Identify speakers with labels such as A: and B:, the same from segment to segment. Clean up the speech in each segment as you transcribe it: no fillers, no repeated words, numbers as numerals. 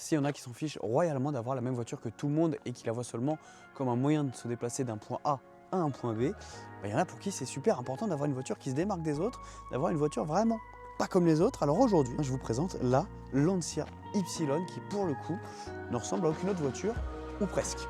A: s'il y en a qui s'en fichent royalement d'avoir la même voiture que tout le monde et qui la voient seulement comme un moyen de se déplacer d'un point A à un point B, il y en a pour qui c'est super important d'avoir une voiture qui se démarque des autres, d'avoir une voiture vraiment pas comme les autres. Alors aujourd'hui, je vous présente la Lancia Y qui pour le coup ne ressemble à aucune autre voiture, ou presque.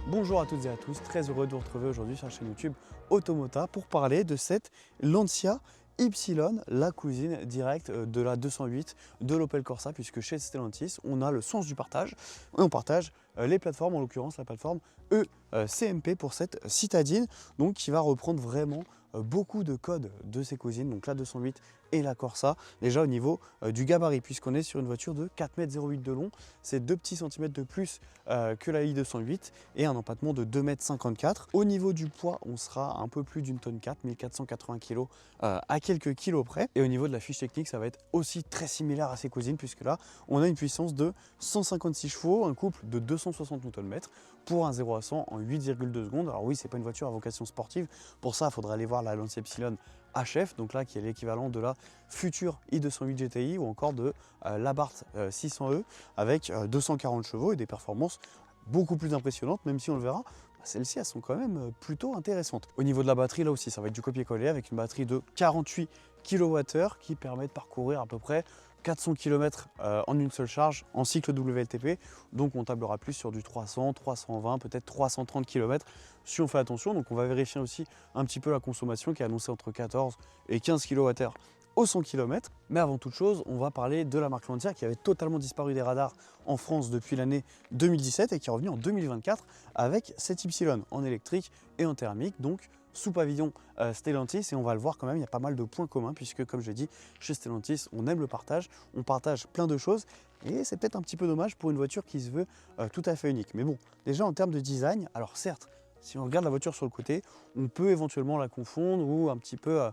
A: Bonjour à toutes et à tous, très heureux de vous retrouver aujourd'hui sur la chaîne YouTube Automota pour parler de cette Lancia Y, la cousine directe de la 208 de l'Opel Corsa, puisque chez Stellantis, on a le sens du partage et on partage les plateformes, en l'occurrence la plateforme ECMP pour cette citadine, donc qui va reprendre vraiment beaucoup de codes de ses cousines, donc la 208 et la Corsa, déjà au niveau du gabarit, puisqu'on est sur une voiture de 4,08 m de long, c'est 2 petits centimètres de plus que la i208 et un empattement de 2,54 m. Au niveau du poids, on sera un peu plus d'une tonne 4, 1480 kg à quelques kilos près. Et au niveau de la fiche technique, ça va être aussi très similaire à ses cousines, puisque là, on a une puissance de 156 chevaux, un couple de 260 Nm pour un 0 à 100 en 8,2 secondes. Alors oui, c'est pas une voiture à vocation sportive, pour ça, il faudrait aller voir la Lancia Ypsilon HF, donc là qui est l'équivalent de la future i208 GTI ou encore de l'Abarth 600e avec 240 chevaux et des performances beaucoup plus impressionnantes, même si on le verra, celles-ci elles sont quand même plutôt intéressantes. Au niveau de la batterie, là aussi ça va être du copier-coller avec une batterie de 48 kWh qui permet de parcourir à peu près 400 km en une seule charge en cycle WLTP, donc on tablera plus sur du 300, 320, peut-être 330 km si on fait attention. Donc on va vérifier aussi un petit peu la consommation qui est annoncée entre 14 et 15 kWh au 100 km. Mais avant toute chose, on va parler de la marque Lancia qui avait totalement disparu des radars en France depuis l'année 2017 et qui est revenue en 2024 avec cette Y en électrique et en thermique, donc sous pavillon Stellantis, et on va le voir quand même, il y a pas mal de points communs puisque comme je l'ai dit, chez Stellantis, on aime le partage, on partage plein de choses et c'est peut-être un petit peu dommage pour une voiture qui se veut tout à fait unique. Mais bon, déjà en termes de design, alors certes, si on regarde la voiture sur le côté, on peut éventuellement la confondre ou un petit peu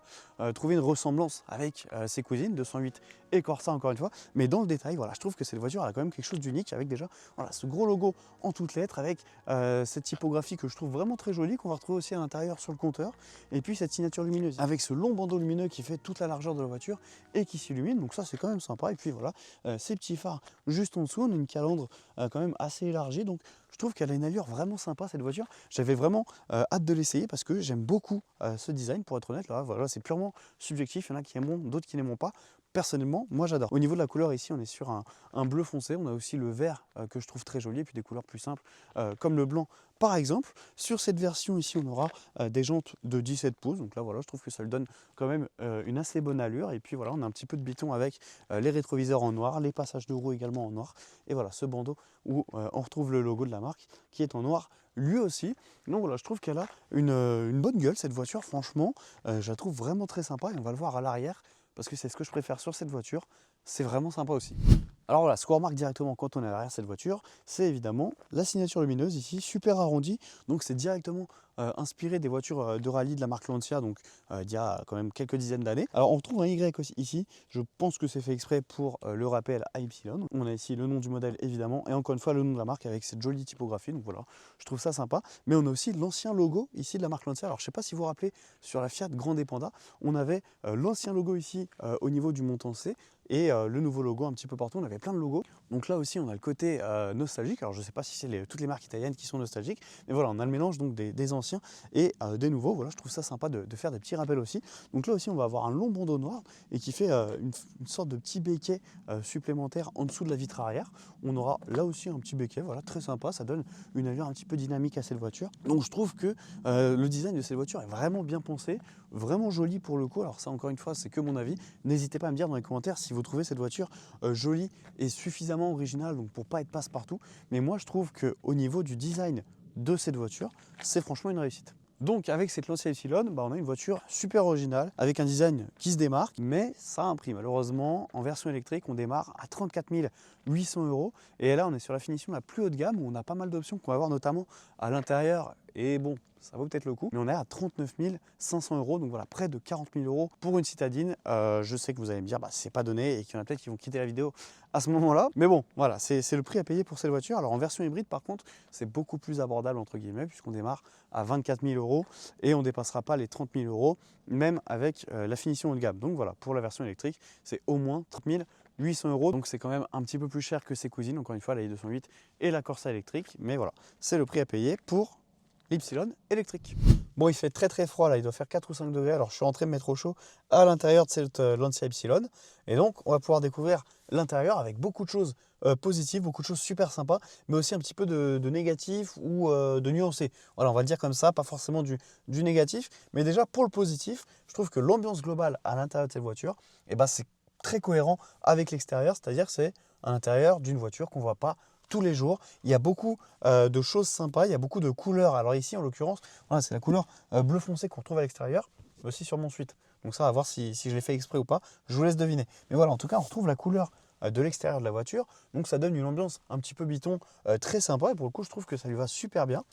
A: trouver une ressemblance avec ses cousines, 208 et Corsa encore une fois. Mais dans le détail, voilà, je trouve que cette voiture elle a quand même quelque chose d'unique avec déjà voilà, ce gros logo en toutes lettres avec cette typographie que je trouve vraiment très jolie, qu'on va retrouver aussi à l'intérieur sur le compteur. Et puis cette signature lumineuse avec ce long bandeau lumineux qui fait toute la largeur de la voiture et qui s'illumine. Donc ça c'est quand même sympa. Et puis voilà, ces petits phares juste en dessous, on a une calandre quand même assez élargie. Donc je trouve qu'elle a une allure vraiment sympa cette voiture. J'avais vraiment hâte de l'essayer parce que j'aime beaucoup ce design, pour être honnête. Là, voilà, c'est purement subjectif. Il y en a qui aimeront, d'autres qui n'aimeront pas. Personnellement, moi j'adore. Au niveau de la couleur ici, on est sur un bleu foncé. On a aussi le vert que je trouve très joli et puis des couleurs plus simples comme le blanc par exemple. Sur cette version ici, on aura des jantes de 17 pouces. Donc là, voilà, je trouve que ça lui donne quand même une assez bonne allure. Et puis voilà, on a un petit peu de béton avec les rétroviseurs en noir, les passages de roues également en noir. Et voilà, ce bandeau où on retrouve le logo de la marque qui est en noir lui aussi. Donc voilà, je trouve qu'elle a une bonne gueule cette voiture, franchement. Je la trouve vraiment très sympa et on va le voir à l'arrière parce que c'est ce que je préfère sur cette voiture. C'est vraiment sympa aussi. Alors voilà, ce qu'on remarque directement quand on est à l'arrière de cette voiture, c'est évidemment la signature lumineuse ici, super arrondie. Donc c'est directement inspiré des voitures de rallye de la marque Lancia, donc d'il y a quand même quelques dizaines d'années. Alors on retrouve un Y aussi ici, je pense que c'est fait exprès pour le rappel à Y. On a ici le nom du modèle évidemment, et encore une fois le nom de la marque avec cette jolie typographie, donc voilà, je trouve ça sympa. Mais on a aussi l'ancien logo ici de la marque Lancia. Alors je ne sais pas si vous vous rappelez, sur la Fiat Grande Panda, on avait l'ancien logo ici au niveau du montant C, et le nouveau logo un petit peu partout, on avait plein de logos. Donc là aussi on a le côté nostalgique, alors je ne sais pas si c'est toutes les marques italiennes qui sont nostalgiques, mais voilà, on a le mélange donc des anciens et des nouveaux. Voilà, je trouve ça sympa de faire des petits rappels aussi. Donc là aussi on va avoir un long bandeau noir et qui fait une sorte de petit béquet supplémentaire en dessous de la vitre arrière. On aura là aussi un petit béquet, voilà, très sympa, ça donne une allure un petit peu dynamique à cette voiture. Donc je trouve que le design de cette voiture est vraiment bien pensé, vraiment joli pour le coup. Alors ça encore une fois c'est que mon avis, n'hésitez pas à me dire dans les commentaires si vous trouvez cette voiture jolie et suffisamment originale donc pour pas être passe-partout. Mais moi je trouve qu'au niveau du design de cette voiture, c'est franchement une réussite. Donc avec cette Lancia Ypsilon, on a une voiture super originale avec un design qui se démarque, mais ça a un prix. Malheureusement, en version électrique, on démarre à 34 800 €. Et là, on est sur la finition la plus haut de gamme où on a pas mal d'options qu'on va voir notamment à l'intérieur et bon, ça vaut peut-être le coup. Mais on est à 39 500 €, donc voilà, près de 40 000 € pour une citadine. Je sais que vous allez me dire, bah, c'est pas donné et qu'il y en a peut-être qui vont quitter la vidéo à ce moment-là. Mais bon, voilà, c'est le prix à payer pour cette voiture. Alors en version hybride, par contre, c'est beaucoup plus abordable, entre guillemets, puisqu'on démarre à 24 000 € et on ne dépassera pas les 30 000 €, même avec la finition haut de gamme. Donc voilà, pour la version électrique, c'est au moins 30 800 €. Donc c'est quand même un petit peu plus cher que ses cousines, encore une fois, la i208 et la Corsa électrique. Mais voilà, c'est le prix à payer pour l'Ypsilon électrique. Bon, il fait très très froid là, il doit faire 4 ou 5 degrés. Alors je suis rentré me mettre au chaud à l'intérieur de cette Lancia Ypsilon. Et donc on va pouvoir découvrir l'intérieur avec beaucoup de choses positives, beaucoup de choses super sympas, mais aussi un petit peu de négatif ou de nuancé. Voilà, on va le dire comme ça, pas forcément du négatif. Mais déjà pour le positif, je trouve que l'ambiance globale à l'intérieur de cette voiture, eh ben, c'est très cohérent avec l'extérieur, c'est-à-dire que c'est à l'intérieur d'une voiture qu'on ne voit pas tous les jours. Il y a beaucoup de choses sympas, il y a beaucoup de couleurs. Alors ici, en l'occurrence, voilà, c'est la couleur bleu foncé qu'on retrouve à l'extérieur, mais aussi sur mon suite. Donc ça, à voir si je l'ai fait exprès ou pas, je vous laisse deviner. Mais voilà, en tout cas, on retrouve la couleur de l'extérieur de la voiture. Donc ça donne une ambiance un petit peu biton très sympa. Et pour le coup, je trouve que ça lui va super bien.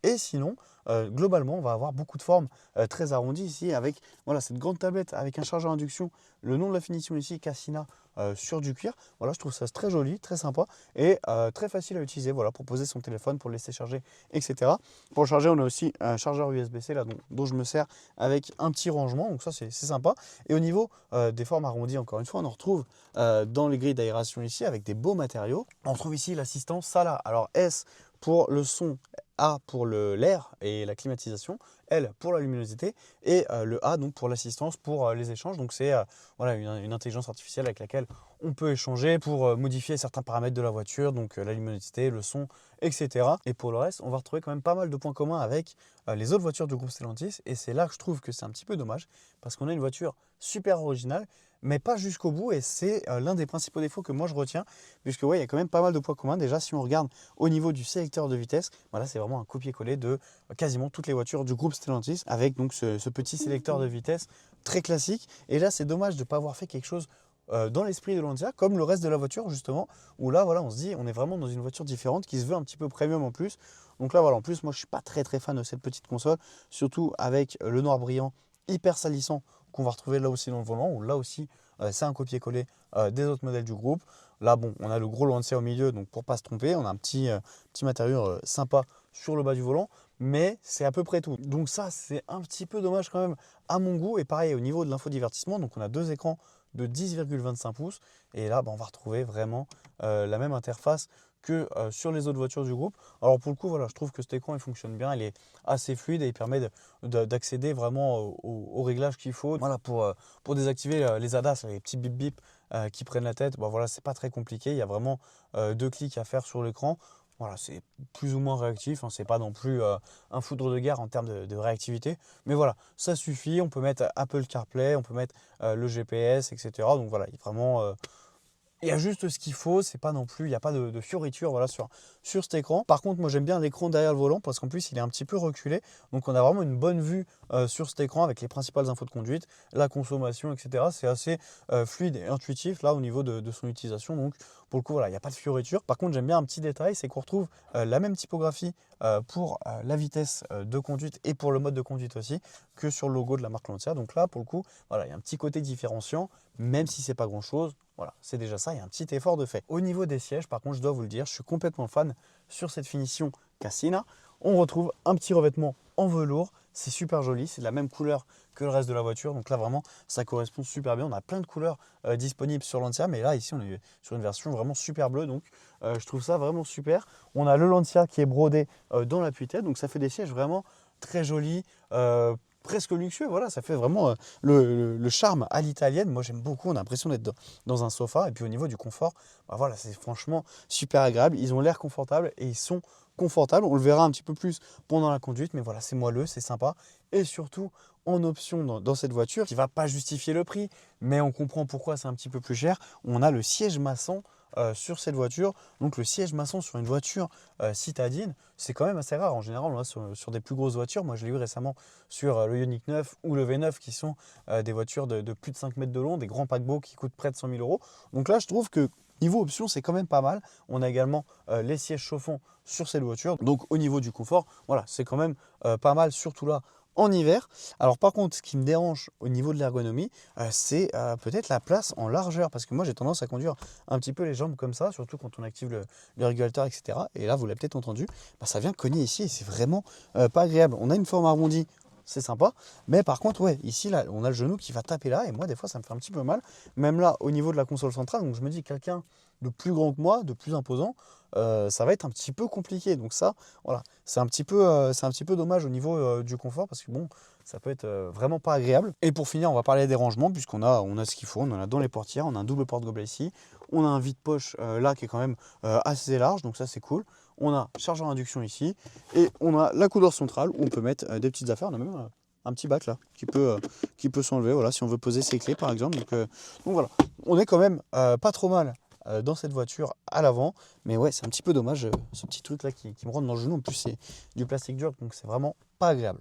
A: Et sinon, globalement, on va avoir beaucoup de formes très arrondies ici avec voilà, cette grande tablette avec un chargeur induction. Le nom de la finition ici, Cassina, sur du cuir. Voilà, je trouve ça très joli, très sympa et très facile à utiliser voilà, pour poser son téléphone, pour le laisser charger, etc. Pour le charger, on a aussi un chargeur USB-C là, dont je me sers avec un petit rangement. Donc ça, c'est sympa. Et au niveau des formes arrondies, encore une fois, on en retrouve dans les grilles d'aération ici avec des beaux matériaux. On retrouve ici l'assistant Sala. Alors S pour le son, A pour l'air et la climatisation, L pour la luminosité et le A donc pour l'assistance pour les échanges. Donc c'est voilà, une intelligence artificielle avec laquelle on peut échanger pour modifier certains paramètres de la voiture, donc la luminosité, le son, etc. Et pour le reste, on va retrouver quand même pas mal de points communs avec les autres voitures du groupe Stellantis. Et c'est là que je trouve que c'est un petit peu dommage parce qu'on a une voiture super originale, mais pas jusqu'au bout. Et c'est l'un des principaux défauts que moi je retiens, puisque ouais, il y a quand même pas mal de points communs. Déjà, si on regarde au niveau du sélecteur de vitesse, voilà, c'est vraiment un copier-coller de quasiment toutes les voitures du groupe Stellantis, avec donc ce petit sélecteur de vitesse très classique. Et là, c'est dommage de ne pas avoir fait quelque chose dans l'esprit de Lancia, comme le reste de la voiture justement, où là, voilà, on se dit, on est vraiment dans une voiture différente qui se veut un petit peu premium en plus. Donc là, voilà, en plus, moi, je suis pas très fan de cette petite console, surtout avec le noir brillant hyper salissant qu'on va retrouver là aussi dans le volant, où là aussi, c'est un copier-coller des autres modèles du groupe. Là, bon, on a le gros Lancia au milieu, donc pour pas se tromper, on a un petit matériau sympa sur le bas du volant, mais c'est à peu près tout. Donc ça, c'est un petit peu dommage quand même à mon goût. Et pareil, au niveau de l'infodivertissement, donc on a deux écrans de 10,25 pouces. Et là, bah, on va retrouver vraiment la même interface que sur les autres voitures du groupe. Alors pour le coup, voilà, je trouve que cet écran il fonctionne bien, il est assez fluide et il permet d'accéder vraiment au réglage qu'il faut. Voilà, pour désactiver les ADAS, les petits bip bip qui prennent la tête, bon, voilà, c'est pas très compliqué. Il y a vraiment deux clics à faire sur l'écran. Voilà, c'est plus ou moins réactif, hein, c'est pas non plus un foudre de guerre en termes de réactivité. Mais voilà, ça suffit. On peut mettre Apple CarPlay, on peut mettre le GPS, etc. Donc voilà, il y a juste ce qu'il faut, c'est pas non plus, il n'y a pas de fioriture voilà, sur cet écran. Par contre, moi j'aime bien l'écran derrière le volant parce qu'en plus il est un petit peu reculé. Donc on a vraiment une bonne vue sur cet écran avec les principales infos de conduite, la consommation, etc. C'est assez fluide et intuitif là au niveau de son utilisation. Donc pour le coup, voilà, il n'y a pas de fioriture. Par contre, j'aime bien un petit détail, c'est qu'on retrouve la même typographie pour la vitesse de conduite et pour le mode de conduite aussi que sur le logo de la marque Lancia. Donc là, pour le coup, voilà, il y a un petit côté différenciant, même si c'est pas grand chose. Voilà, c'est déjà ça, il y a un petit effort de fait. Au niveau des sièges, par contre, je dois vous le dire, je suis complètement fan sur cette finition Cassina. On retrouve un petit revêtement en velours, c'est super joli, c'est de la même couleur que le reste de la voiture. Donc là, vraiment, ça correspond super bien. On a plein de couleurs disponibles sur Lancia, mais là, ici, on est sur une version vraiment super bleue. Donc, je trouve ça vraiment super. On a le Lancia qui est brodé dans l'appui-tête, donc ça fait des sièges vraiment très jolis. Presque luxueux, voilà, ça fait vraiment le charme à l'italienne. Moi j'aime beaucoup, on a l'impression d'être dans un sofa. Et puis au niveau du confort, bah voilà, c'est franchement super agréable. Ils ont l'air confortables et ils sont confortables. On le verra un petit peu plus pendant la conduite, mais voilà, c'est moelleux, c'est sympa. Et surtout, en option dans cette voiture, qui ne va pas justifier le prix, mais on comprend pourquoi c'est un petit peu plus cher, on a le siège maçon sur cette voiture. Donc le siège maçon sur une voiture citadine, c'est quand même assez rare. En général, on l'a sur des plus grosses voitures. Moi, je l'ai eu récemment sur le Ioniq 9 ou le V9 qui sont des voitures de plus de 5 mètres de long, des grands paquebots qui coûtent près de 100 000 euros. Donc là, je trouve que Niveau option, c'est quand même pas mal. On a également les sièges chauffants sur cette voiture. Donc au niveau du confort, voilà, c'est quand même pas mal, surtout là en hiver. Alors par contre, ce qui me dérange au niveau de l'ergonomie, c'est peut-être la place en largeur. Parce que moi, j'ai tendance à conduire un petit peu les jambes comme ça, surtout quand on active le régulateur, etc. Et là, vous l'avez peut-être entendu, bah, ça vient cogner ici et c'est vraiment pas agréable. On a une forme arrondie, c'est sympa. Mais par contre, ouais, ici, là, on a le genou qui va taper là. Et moi, des fois, ça me fait un petit peu mal. Même là, au niveau de la console centrale, donc je me dis, quelqu'un de plus grand que moi, de plus imposant, ça va être un petit peu compliqué. Donc ça, voilà, c'est un petit peu dommage au niveau du confort parce que bon, ça peut être vraiment pas agréable. Et pour finir, on va parler des rangements puisqu'on a ce qu'il faut. On en a dans les portières, on a un double porte-gobelet ici, on a un vide-poche là qui est quand même assez large, donc ça c'est cool. On a chargeur induction ici et on a la coudoir centrale où on peut mettre des petites affaires. On a même un petit bac là qui peut s'enlever, voilà, si on veut poser ses clés par exemple. Donc voilà, on est quand même pas trop mal dans cette voiture à l'avant, mais ouais, c'est un petit peu dommage ce petit truc là qui me rentre dans le genou. En plus c'est du plastique dur, donc c'est vraiment pas agréable.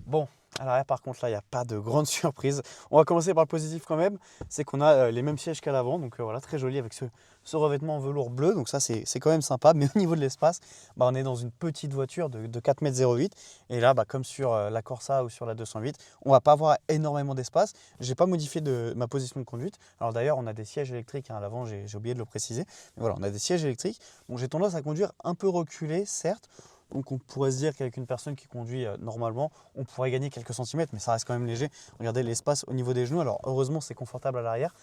A: Bon, à l'arrière par contre là il n'y a pas de grande surprise. On va commencer par le positif quand même, c'est qu'on a les mêmes sièges qu'à l'avant, donc voilà, très joli avec ce revêtement en velours bleu, donc ça c'est quand même sympa. Mais au niveau de l'espace, bah, on est dans une petite voiture de 4,08 m, et là bah, comme sur la Corsa ou sur la 208, on va pas avoir énormément d'espace. J'ai pas modifié ma position de conduite. Alors d'ailleurs on a des sièges électriques à l'avant, j'ai oublié de le préciser, mais voilà, on a des sièges électriques. Bon, j'ai tendance à conduire un peu reculé certes, donc on pourrait se dire qu'avec une personne qui conduit normalement, on pourrait gagner quelques centimètres, mais ça reste quand même léger. Regardez l'espace au niveau des genoux. Alors heureusement c'est confortable à l'arrière.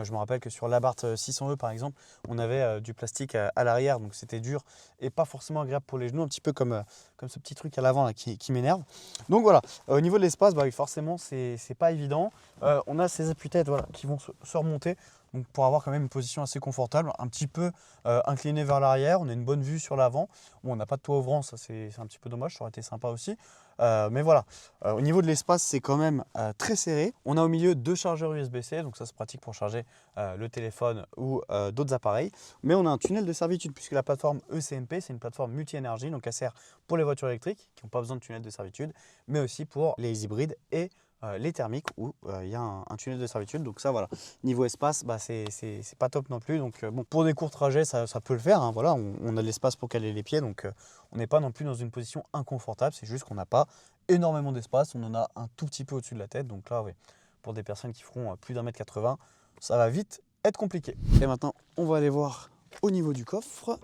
A: Je me rappelle que sur l'Abarth 600E par exemple, on avait du plastique à l'arrière, donc c'était dur et pas forcément agréable pour les genoux, un petit peu comme ce petit truc à l'avant là qui m'énerve. Donc voilà, au niveau de l'espace, bah, forcément c'est pas évident. On a ces appuis-têtes voilà, qui vont se remonter. Donc pour avoir quand même une position assez confortable, un petit peu incliné vers l'arrière, on a une bonne vue sur l'avant. Bon, on n'a pas de toit ouvrant, ça c'est un petit peu dommage, ça aurait été sympa aussi. Mais voilà, au niveau de l'espace, c'est quand même très serré. On a au milieu 2 chargeurs USB-C, donc ça c'est pratique pour charger le téléphone ou d'autres appareils. Mais on a un tunnel de servitude puisque la plateforme ECMP, c'est une plateforme multi-énergie, donc elle sert pour les voitures électriques qui n'ont pas besoin de tunnel de servitude, mais aussi pour les hybrides et les thermiques où il y a un tunnel de servitude. Donc ça voilà, niveau espace, bah, c'est pas top non plus. Donc bon, pour des courts trajets ça peut le faire, hein, voilà, on a de l'espace pour caler les pieds, donc on n'est pas non plus dans une position inconfortable. C'est juste qu'on n'a pas énormément d'espace, on en a un tout petit peu au-dessus de la tête. Donc là ouais, pour des personnes qui feront plus d'1,80 m, ça va vite être compliqué. Et maintenant on va aller voir au niveau du coffre,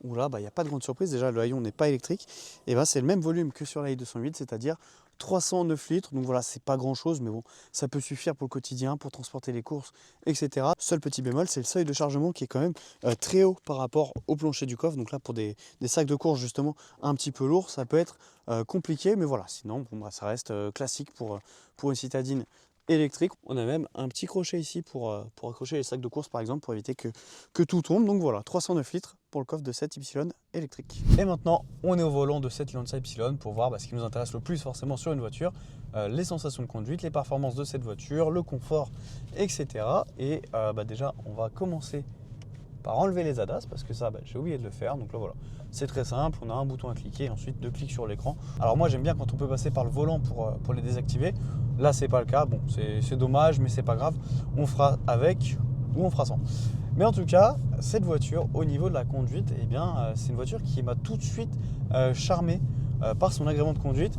A: où là il n'y a pas de grande surprise. Déjà le haillon n'est pas électrique, et ben c'est le même volume que sur la i208, c'est-à-dire 309 litres, donc voilà, c'est pas grand chose, mais bon, ça peut suffire pour le quotidien, pour transporter les courses, etc. Seul petit bémol, c'est le seuil de chargement qui est quand même très haut par rapport au plancher du coffre. Donc là, pour des sacs de courses justement un petit peu lourds, ça peut être compliqué, mais voilà, sinon, bon, bah, ça reste classique pour une citadine électrique. On a même un petit crochet ici pour accrocher les sacs de course par exemple, pour éviter que tout tombe. Donc voilà, 309 litres pour le coffre de cette Y électrique. Et maintenant, on est au volant de cette Lancia Y pour voir ce qui nous intéresse le plus forcément sur une voiture, les sensations de conduite, les performances de cette voiture, le confort, etc. Et déjà, on va commencer par enlever les ADAS parce que ça, j'ai oublié de le faire. Donc là, voilà, c'est très simple. On a un bouton à cliquer et ensuite 2 clics sur l'écran. Alors moi, j'aime bien quand on peut passer par le volant pour les désactiver. Là, c'est pas le cas. Bon, c'est dommage, mais c'est pas grave. On fera avec ou on fera sans. Mais en tout cas, cette voiture, au niveau de la conduite, c'est une voiture qui m'a tout de suite charmé par son agrément de conduite.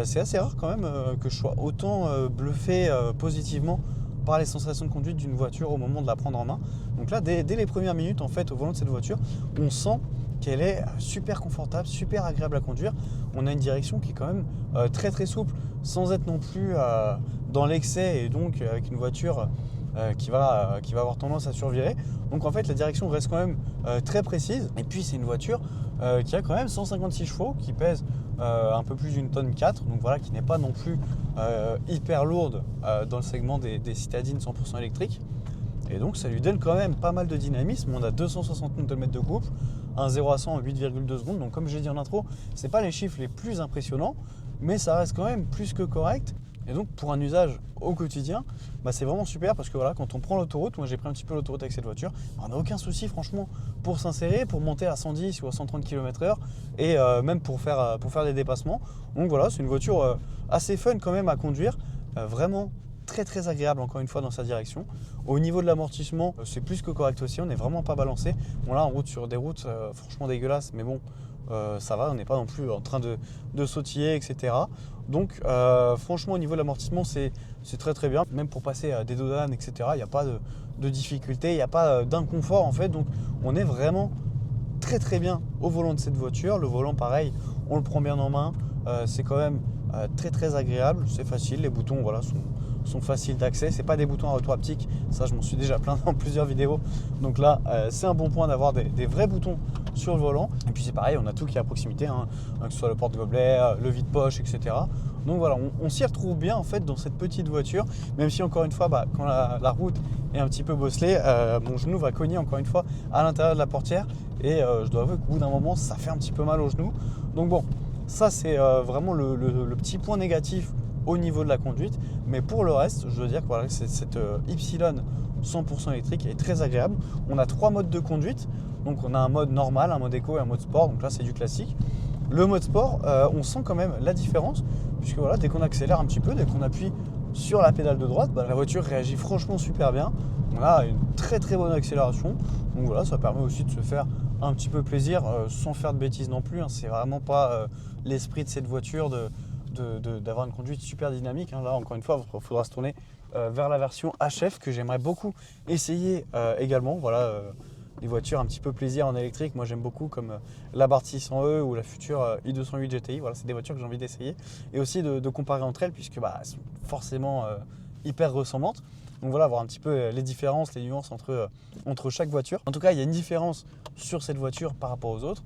A: C'est assez rare quand même que je sois autant bluffé positivement par les sensations de conduite d'une voiture au moment de la prendre en main. Donc là, dès les premières minutes en fait au volant de cette voiture, on sent qu'elle est super confortable, super agréable à conduire. On a une direction qui est quand même très très souple, sans être non plus dans l'excès, et donc avec une voiture qui va avoir tendance à survirer. Donc en fait la direction reste quand même très précise. Et puis c'est une voiture qui a quand même 156 chevaux, qui pèse un peu plus d'une tonne 4, donc voilà, qui n'est pas non plus hyper lourde dans le segment des citadines 100% électriques. Et donc ça lui donne quand même pas mal de dynamisme. On a 260 Nm de couple, un 0 à 100 en 8,2 secondes. Donc comme j'ai dit en intro, c'est pas les chiffres les plus impressionnants, mais ça reste quand même plus que correct. Et donc pour un usage au quotidien, c'est vraiment super parce que voilà, quand on prend l'autoroute, moi j'ai pris un petit peu l'autoroute avec cette voiture, on n'a aucun souci franchement pour s'insérer, pour monter à 110 ou à 130 km/h et même pour faire des dépassements. Donc voilà, c'est une voiture assez fun quand même à conduire, vraiment très agréable encore une fois dans sa direction. Au niveau de l'amortissement, c'est plus que correct aussi, on n'est vraiment pas balancé. Bon là, en route sur des routes franchement dégueulasses, mais bon, ça va, on n'est pas non plus en train de sautiller, etc. Donc franchement, au niveau de l'amortissement, c'est très bien. Même pour passer des dodanes, etc., il n'y a pas de difficulté, il n'y a pas d'inconfort en fait. Donc on est vraiment très bien au volant de cette voiture. Le volant, pareil, on le prend bien en main. C'est quand même très agréable, c'est facile. Les boutons, voilà, sont faciles d'accès. C'est pas des boutons à retour haptique, ça je m'en suis déjà plaint dans plusieurs vidéos. Donc là, c'est un bon point d'avoir des vrais boutons sur le volant. Et puis c'est pareil, on a tout qui est à proximité, hein, que ce soit le porte-gobelet, le vide-poche, etc. Donc voilà, on s'y retrouve bien en fait dans cette petite voiture, même si encore une fois, quand la route est un petit peu bosselée, mon genou va cogner encore une fois à l'intérieur de la portière et je dois avouer qu'au bout d'un moment, ça fait un petit peu mal au genou. Donc bon, ça c'est vraiment le petit point négatif au niveau de la conduite, mais pour le reste, je veux dire que voilà, cette Y 100% électrique est très agréable. On a 3 modes de conduite, donc on a un mode normal, un mode éco et un mode sport, donc là c'est du classique. Le mode sport, on sent quand même la différence, puisque voilà, dès qu'on accélère un petit peu, dès qu'on appuie sur la pédale de droite, la voiture réagit franchement super bien. On a une très bonne accélération, donc voilà, ça permet aussi de se faire un petit peu plaisir sans faire de bêtises non plus, hein. C'est vraiment pas l'esprit de cette voiture d'avoir une conduite super dynamique, hein. Là encore une fois, il faudra se tourner vers la version HF que j'aimerais beaucoup essayer également. Voilà, les voitures un petit peu plaisir en électrique, moi j'aime beaucoup, comme l'Abarth 600e ou la future i208 GTI. Voilà, c'est des voitures que j'ai envie d'essayer et aussi de comparer entre elles, puisque elles sont forcément hyper ressemblantes. Donc voilà, voir un petit peu les différences, les nuances entre chaque voiture. En tout cas, il y a une différence sur cette voiture par rapport aux autres,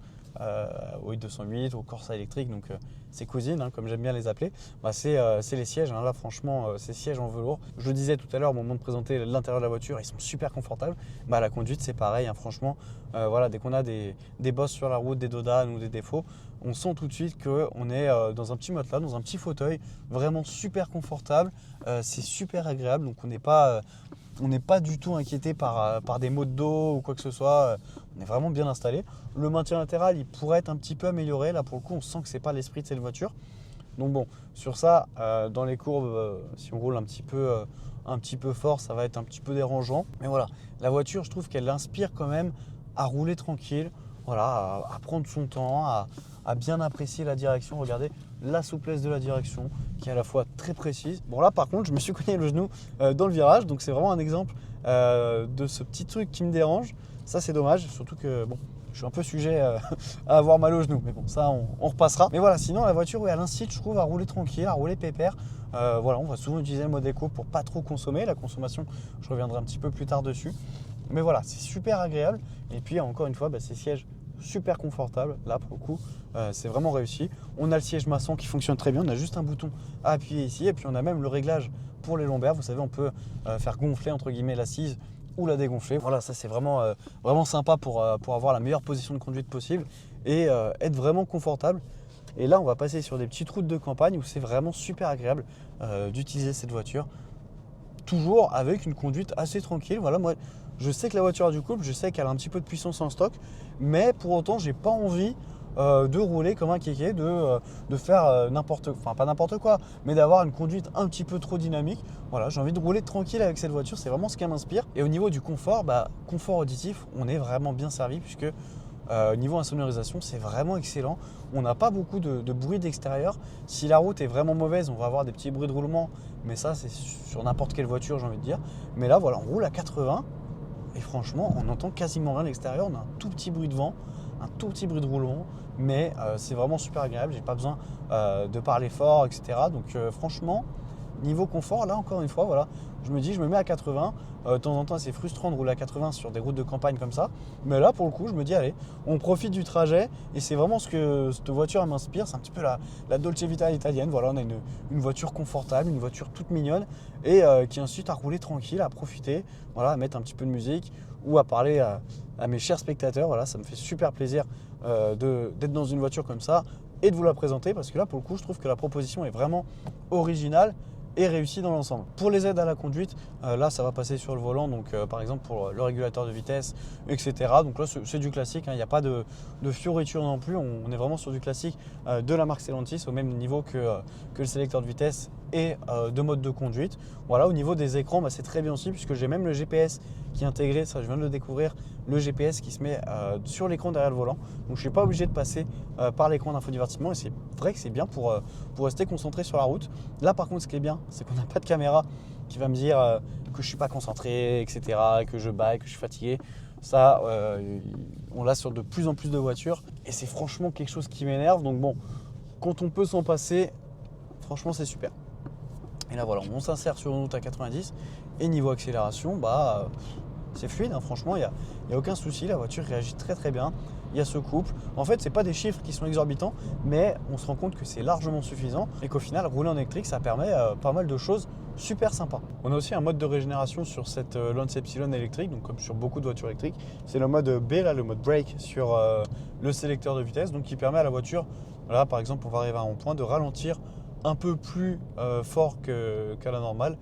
A: au i208, au Corsa électrique, donc ces cousines, hein, comme j'aime bien les appeler. C'est les sièges, hein. Là franchement, ces sièges en velours, je le disais tout à l'heure au moment de présenter l'intérieur de la voiture, ils sont super confortables. La conduite c'est pareil, hein, franchement, voilà, dès qu'on a des bosses sur la route, des dodanes ou des défauts, on sent tout de suite qu'on est dans un petit matelas, dans un petit fauteuil, vraiment super confortable, c'est super agréable, donc on n'est pas du tout inquiété par des maux de dos ou quoi que ce soit. On est vraiment bien installé. Le maintien latéral, il pourrait être un petit peu amélioré. Là, pour le coup, on sent que c'est pas l'esprit de cette voiture. Donc bon, sur ça, dans les courbes, si on roule un petit peu fort, ça va être un petit peu dérangeant. Mais voilà, la voiture, je trouve qu'elle inspire quand même à rouler tranquille, voilà, à prendre son temps, à bien apprécier la direction. Regardez la souplesse de la direction qui est à la fois très précise. Bon là par contre, je me suis cogné le genou dans le virage, donc c'est vraiment un exemple de ce petit truc qui me dérange. Ça c'est dommage, surtout que bon, je suis un peu sujet à avoir mal au genou, mais bon, ça on repassera. Mais voilà, sinon la voiture, oui, elle incite, je trouve, à rouler tranquille, à rouler pépère. Voilà, on va souvent utiliser le mode éco pour pas trop consommer. La consommation, je reviendrai un petit peu plus tard dessus. Mais voilà, c'est super agréable. Et puis encore une fois, ces sièges super confortables. Là pour le coup, c'est vraiment réussi. On a le siège maçon qui fonctionne très bien. On a juste un bouton à appuyer ici. Et puis on a même le réglage pour les lombaires. Vous savez, on peut faire gonfler entre guillemets l'assise ou la dégonfler. Voilà, ça c'est vraiment sympa pour avoir la meilleure position de conduite possible et être vraiment confortable. Et là, on va passer sur des petites routes de campagne où c'est vraiment super agréable d'utiliser cette voiture. Toujours avec une conduite assez tranquille. Voilà, moi, je sais que la voiture a du couple, je sais qu'elle a un petit peu de puissance en stock, mais pour autant, j'ai pas envie de rouler comme un kéké, de faire pas n'importe quoi, mais d'avoir une conduite un petit peu trop dynamique. Voilà, j'ai envie de rouler tranquille avec cette voiture, c'est vraiment ce qui m'inspire. Et au niveau du confort, confort auditif, on est vraiment bien servi puisque niveau insonorisation, c'est vraiment excellent. On n'a pas beaucoup de bruit d'extérieur. Si la route est vraiment mauvaise, on va avoir des petits bruits de roulement, mais ça, c'est sur n'importe quelle voiture, j'ai envie de dire. Mais là, voilà, on roule à 80 et franchement, on n'entend quasiment rien à l'extérieur. On a un tout petit bruit de vent, un tout petit bruit de roulement, mais c'est vraiment super agréable. J'ai pas besoin de parler fort, etc. Donc franchement, niveau confort, là encore une fois, voilà, je me dis, je me mets à 80. De temps en temps, c'est frustrant de rouler à 80 sur des routes de campagne comme ça. Mais là, pour le coup, je me dis, allez, on profite du trajet. Et c'est vraiment ce que cette voiture m'inspire. C'est un petit peu la Dolce Vita italienne. Voilà, on a une voiture confortable, une voiture toute mignonne et qui incite à rouler tranquille, à profiter, voilà, à mettre un petit peu de musique ou à parler à mes chers spectateurs. Voilà, ça me fait super plaisir d'être dans une voiture comme ça et de vous la présenter parce que là, pour le coup, je trouve que la proposition est vraiment originale et réussi dans l'ensemble. Pour les aides à la conduite, là ça va passer sur le volant, donc par exemple pour le régulateur de vitesse, etc. Donc là c'est du classique, il n'y a pas de fioritures non plus, on est vraiment sur du classique de la marque Stellantis, au même niveau que le sélecteur de vitesse et de mode de conduite. Voilà, au niveau des écrans, c'est très bien aussi puisque j'ai même le GPS qui est intégré, ça je viens de le découvrir, le GPS qui se met sur l'écran derrière le volant. Donc je ne suis pas obligé de passer par l'écran d'infodivertissement et c'est vrai que c'est bien pour rester concentré sur la route. Là par contre ce qui est bien, c'est qu'on n'a pas de caméra qui va me dire que je ne suis pas concentré, etc., que je baille, que je suis fatigué. Ça, on l'a sur de plus en plus de voitures et c'est franchement quelque chose qui m'énerve. Donc bon, quand on peut s'en passer, franchement c'est super. Et là voilà, on s'insère sur une route à 90 et niveau accélération, c'est fluide, hein, franchement, il n'y a aucun souci, la voiture réagit très très bien. Il y a ce couple. En fait, ce n'est pas des chiffres qui sont exorbitants, mais on se rend compte que c'est largement suffisant et qu'au final, rouler en électrique, ça permet pas mal de choses super sympas. On a aussi un mode de régénération sur cette Lancia Ypsilon électrique, donc comme sur beaucoup de voitures électriques. C'est le mode B, là, le mode brake sur le sélecteur de vitesse, donc qui permet à la voiture, voilà, par exemple, on va arriver à un rond-point, de ralentir un peu plus fort qu'à la normale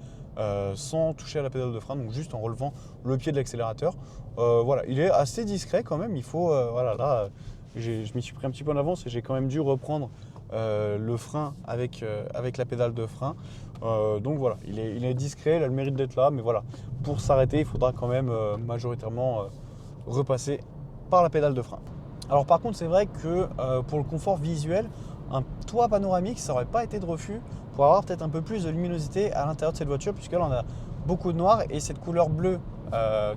A: sans toucher à la pédale de frein, donc juste en relevant le pied de l'accélérateur. Voilà, il est assez discret quand même, il faut, voilà, là je m'y suis pris un petit peu en avance et j'ai quand même dû reprendre le frein avec la pédale de frein. Donc voilà, il est discret, il a le mérite d'être là, mais voilà, pour s'arrêter, il faudra quand même majoritairement repasser par la pédale de frein. Alors par contre, c'est vrai que pour le confort visuel, un toit panoramique, ça n'aurait pas été de refus pour avoir peut-être un peu plus de luminosité à l'intérieur de cette voiture, puisque là on a beaucoup de noir et cette couleur bleue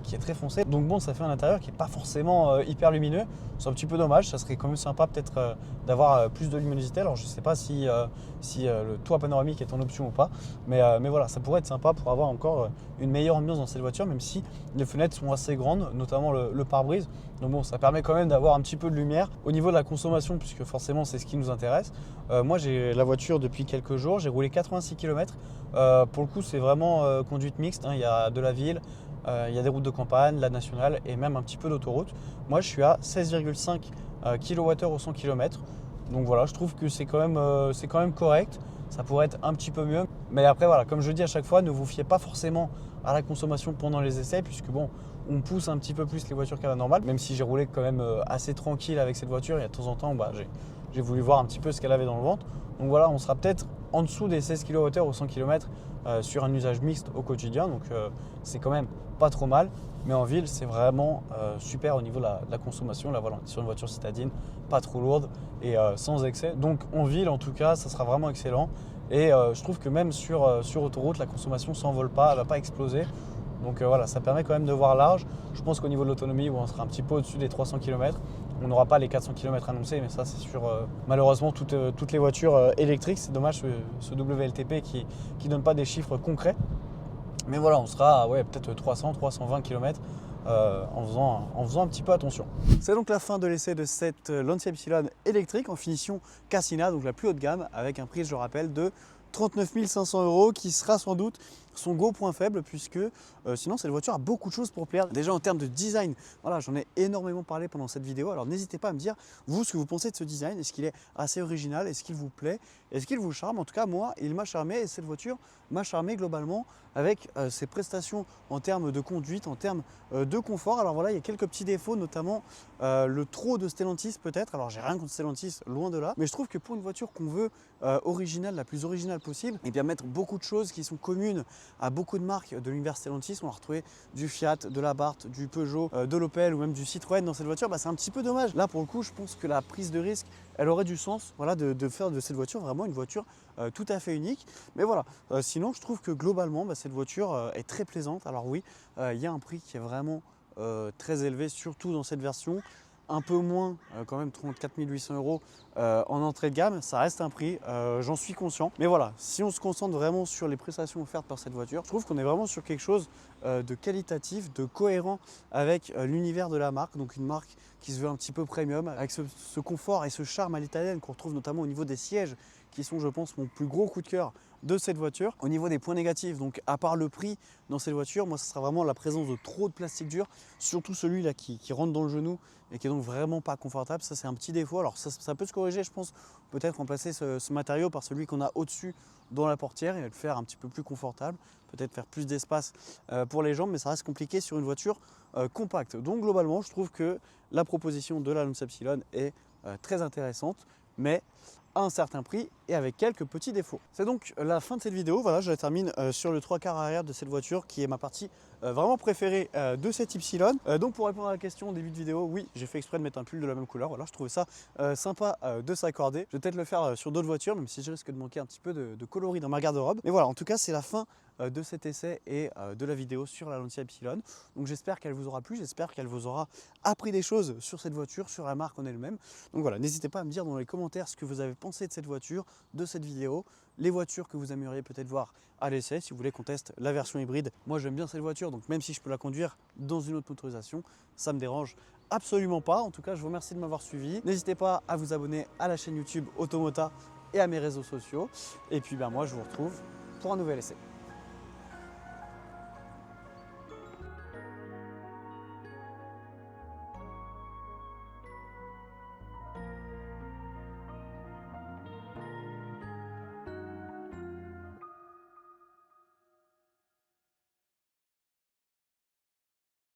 A: qui est très foncée. Donc bon, ça fait un intérieur qui n'est pas forcément hyper lumineux. C'est un petit peu dommage, ça serait quand même sympa peut-être d'avoir plus de luminosité. Alors je ne sais pas si le toit panoramique est en option ou pas, mais voilà, ça pourrait être sympa pour avoir encore une meilleure ambiance dans cette voiture, même si les fenêtres sont assez grandes, notamment le pare-brise. Donc bon, ça permet quand même d'avoir un petit peu de lumière. Au niveau de la consommation, puisque forcément c'est ce qui nous intéresse, moi j'ai la voiture depuis quelques jours, j'ai roulé 86 km. Pour le coup, c'est vraiment conduite mixte, hein. Il y a de la ville, il y a des routes de campagne, la nationale et même un petit peu d'autoroute. Moi, je suis à 16,5 kWh au 100 km. Donc voilà, je trouve que c'est quand même correct. Ça pourrait être un petit peu mieux. Mais après, voilà, comme je dis à chaque fois, ne vous fiez pas forcément à la consommation pendant les essais, puisque bon, on pousse un petit peu plus les voitures qu'à la normale. Même si j'ai roulé quand même assez tranquille avec cette voiture, et de temps en temps, j'ai voulu voir un petit peu ce qu'elle avait dans le ventre. Donc voilà, on sera peut-être en dessous des 16 kWh au 100 km sur un usage mixte au quotidien. Donc c'est quand même pas trop mal. Mais en ville, c'est vraiment super au niveau de la consommation. Là, voilà, on est sur une voiture citadine, pas trop lourde et sans excès. Donc en ville, en tout cas, ça sera vraiment excellent. Et je trouve que même sur autoroute, la consommation ne s'envole pas, elle ne va pas exploser. Donc voilà, ça permet quand même de voir large. Je pense qu'au niveau de l'autonomie, on sera un petit peu au-dessus des 300 km. On n'aura pas les 400 km annoncés, mais ça c'est sur malheureusement toutes les voitures électriques. C'est dommage ce WLTP qui ne donne pas des chiffres concrets. Mais voilà, on sera à peut-être 300-320 km en faisant un petit peu attention. C'est donc la fin de l'essai de cette Lancia Ypsilon électrique en finition Cassina, donc la plus haut de gamme, avec un prix, je le rappelle, de 39 500 €, qui sera sans doute son gros point faible, puisque sinon cette voiture a beaucoup de choses pour plaire. Déjà en termes de design, voilà, j'en ai énormément parlé pendant cette vidéo, alors n'hésitez pas à me dire vous ce que vous pensez de ce design. Est-ce qu'il est assez original? Est-ce qu'il vous plaît? Est-ce qu'il vous charme? En tout cas moi il m'a charmé, et cette voiture m'a charmé globalement avec ses prestations en termes de conduite, en termes de confort. Alors voilà, il y a quelques petits défauts, notamment le trop de Stellantis peut-être. Alors j'ai rien contre Stellantis, loin de là, mais je trouve que pour une voiture qu'on veut originale, la plus originale possible, et bien mettre beaucoup de choses qui sont communes à beaucoup de marques de l'univers Stellantis. On va retrouver du Fiat, de l'Abarth, du Peugeot, de l'Opel ou même du Citroën dans cette voiture. C'est un petit peu dommage. Là pour le coup, je pense que la prise de risque, elle aurait du sens, voilà, de faire de cette voiture vraiment une voiture tout à fait unique. Mais voilà, sinon je trouve que globalement cette voiture est très plaisante. Alors oui, il y a un prix qui est vraiment très élevé, surtout dans cette version. Un peu moins, quand même 34 800 € en entrée de gamme, ça reste un prix, j'en suis conscient. Mais voilà, si on se concentre vraiment sur les prestations offertes par cette voiture, je trouve qu'on est vraiment sur quelque chose de qualitatif, de cohérent avec l'univers de la marque. Donc une marque qui se veut un petit peu premium, avec ce confort et ce charme à l'italienne qu'on retrouve notamment au niveau des sièges, qui sont, je pense, mon plus gros coup de cœur de cette voiture. Au niveau des points négatifs, donc à part le prix dans cette voiture, moi, ce sera vraiment la présence de trop de plastique dur, surtout celui-là qui rentre dans le genou et qui est donc vraiment pas confortable. Ça, c'est un petit défaut. Alors, ça peut se corriger, je pense, peut-être remplacer ce matériau par celui qu'on a au-dessus dans la portière et le faire un petit peu plus confortable, peut-être faire plus d'espace pour les jambes, mais ça reste compliqué sur une voiture compacte. Donc, globalement, je trouve que la proposition de la Lancia Ypsilon est très intéressante, mais à un certain prix et avec quelques petits défauts. C'est donc la fin de cette vidéo. Voilà, je la termine sur le 3/4 arrière de cette voiture qui est ma partie vraiment préférée de cette Ypsilon. Donc pour répondre à la question au début de vidéo, oui, j'ai fait exprès de mettre un pull de la même couleur. Voilà, je trouvais ça sympa de s'accorder. Je vais peut-être le faire sur d'autres voitures, même si je risque de manquer un petit peu de coloris dans ma garde-robe. Mais voilà, en tout cas, c'est la fin de cet essai et de la vidéo sur la Lancia Ypsilon. Donc j'espère qu'elle vous aura plu, j'espère qu'elle vous aura appris des choses sur cette voiture, sur la marque en elle-même. Donc voilà, n'hésitez pas à me dire dans les commentaires ce que vous avez pensé de cette voiture, de cette vidéo, les voitures que vous aimeriez peut-être voir à l'essai, si vous voulez qu'on teste la version hybride. Moi j'aime bien cette voiture, donc même si je peux la conduire dans une autre motorisation, ça me dérange absolument pas. En tout cas, je vous remercie de m'avoir suivi. N'hésitez pas à vous abonner à la chaîne YouTube Automota et à mes réseaux sociaux. Et puis moi je vous retrouve pour un nouvel essai.